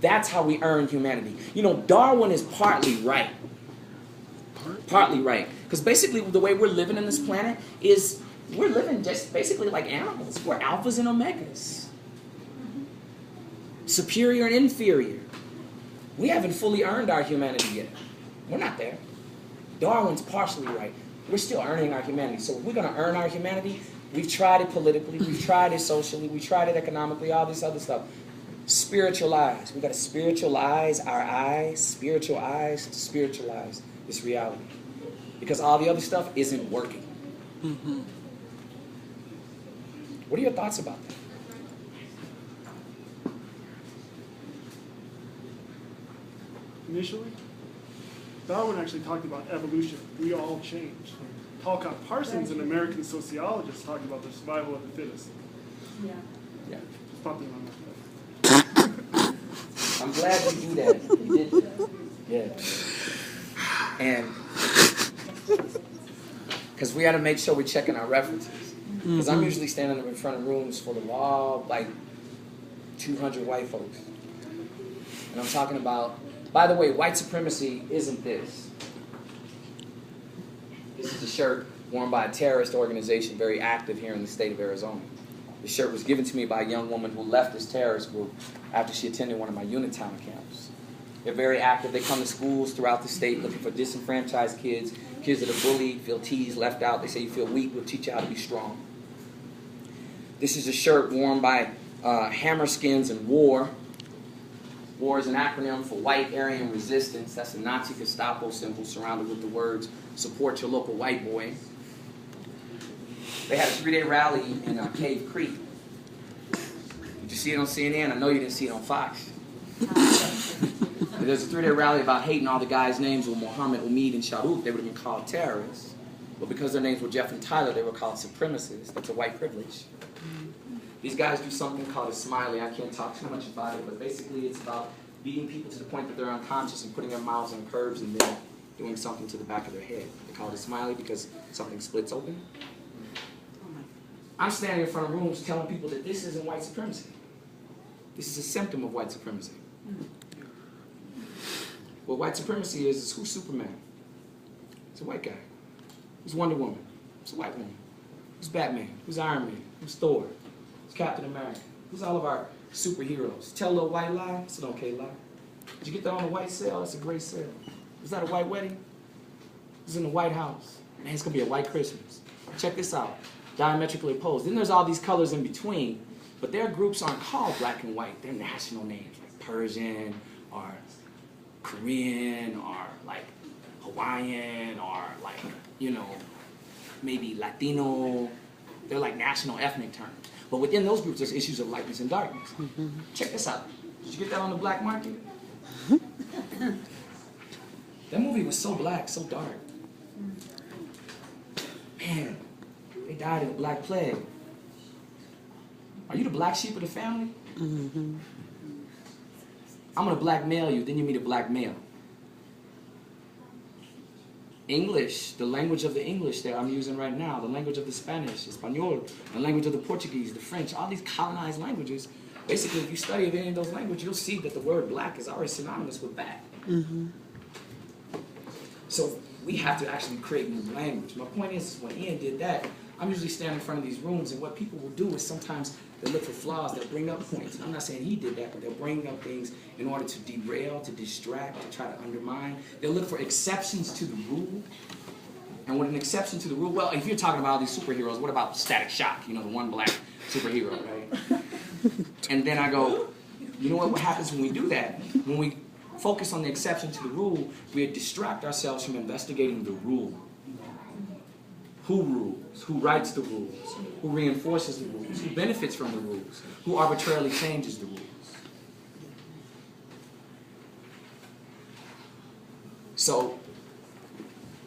That's how we earn humanity. You know, Darwin is partly right. Partly right. Because basically the way we're living in this planet is we're living just basically like animals. We're alphas and omegas. Superior and inferior. We haven't fully earned our humanity yet. We're not there. Darwin's partially right. We're still earning our humanity. So if we're going to earn our humanity, we've tried it politically, we've tried it socially, we've tried it economically, all this other stuff. Spiritualize. We've got to spiritualize our eyes, spiritual eyes, to spiritualize this reality. Because all the other stuff isn't working. Mm-hmm. What are your thoughts about that? Initially, Darwin actually talked about evolution. We all change. Talcott Parsons, an American sociologist, talked about the survival of the fittest. Yeah. Yeah. Just thought that on that. I'm glad you do that. You did that. Yeah. And because we got to make sure we're checking our references. Because I'm usually standing up in front of rooms full of all, like, 200 white folks. And I'm talking about, by the way, white supremacy isn't this. This is a shirt worn by a terrorist organization very active here in the state of Arizona. The shirt was given to me by a young woman who left this terrorist group after she attended one of my Unitown camps. They're very active. They come to schools throughout the state looking for disenfranchised kids, kids that are bullied, feel teased, left out. They say, you feel weak, we'll teach you how to be strong. This is a shirt worn by Hammerskins and War. WAR is an acronym for White Aryan Resistance. That's a Nazi Gestapo symbol surrounded with the words, support your local white boy. They had a 3-day rally in Cave Creek. Did you see it on CNN? I know you didn't see it on Fox. There's a 3-day rally about hating all the guys' names were Mohammed, Umid, and Shahrukh. They would have been called terrorists. But because their names were Jeff and Tyler, they were called supremacists. That's a white privilege. These guys do something called a smiley. I can't talk too much about it, but basically it's about beating people to the point that they're unconscious and putting their mouths on curves and then doing something to the back of their head. They call it a smiley because something splits open. I'm standing in front of rooms telling people that this isn't white supremacy. This is a symptom of white supremacy. What white supremacy is who's Superman? It's a white guy. Who's Wonder Woman? It's a white woman. Who's Batman? Who's Iron Man? Who's Thor? Who's Captain America? Who's all of our superheroes? Tell a little white lie? It's an okay lie. Did you get that on a white sale? That's a great sale. Was that a white wedding? It's in the White House. Man, it's going to be a white Christmas. Check this out. Diametrically opposed. Then there's all these colors in between, but their groups aren't called black and white. They're national names, like Persian, or Korean, or like Hawaiian, or like, you know, maybe Latino. They're like national ethnic terms. But within those groups, there's issues of lightness and darkness. Check this out. Did you get that on the black market? That movie was so black, so dark. Man, they died in the Black Plague. Are you the black sheep of the family? I'm going to blackmail you, then you meet a black male. English, the language of the English that I'm using right now, the language of the Spanish, Espanol, the language of the Portuguese, the French, all these colonized languages, basically if you study any of those languages, you'll see that the word black is already synonymous with bad. So we have to actually create new language. My point is when Ian did that, I'm usually standing in front of these rooms, and what people will do is sometimes they look for flaws, they'll bring up points. I'm not saying he did that, but they'll bring up things in order to derail, to distract, to try to undermine. They'll look for exceptions to the rule. And with an exception to the rule, well, if you're talking about all these superheroes, what about Static Shock? You know, the one black superhero, right? And then I go, you know what happens when we do that? When we focus on the exception to the rule, we distract ourselves from investigating the rule. Who rules? Who writes the rules? Who reinforces the rules? Who benefits from the rules? Who arbitrarily changes the rules? So,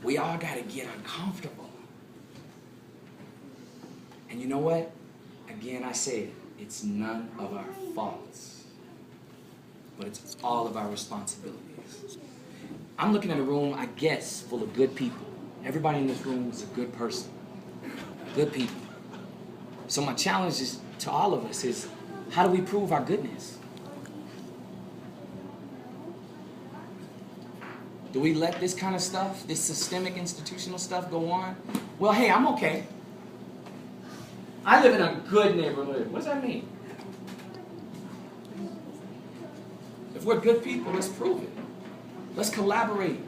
we all got to get uncomfortable. And you know what? Again, I say it. It's none of our faults. But it's all of our responsibilities. I'm looking at a room, I guess, full of good people. Everybody in this room is a good person. Good people. So my challenge is to all of us is, how do we prove our goodness? Do we let this kind of stuff, this systemic institutional stuff go on? Well, hey, I'm okay. I live in a good neighborhood. What does that mean? If we're good people, let's prove it. Let's collaborate.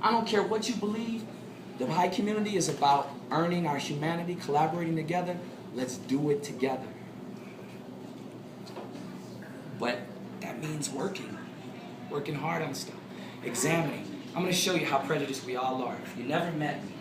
I don't care what you believe. The Baha'i community is about earning our humanity, collaborating together. Let's do it together. But that means working hard on stuff, examining. I'm going to show you how prejudiced we all are. If you never met me,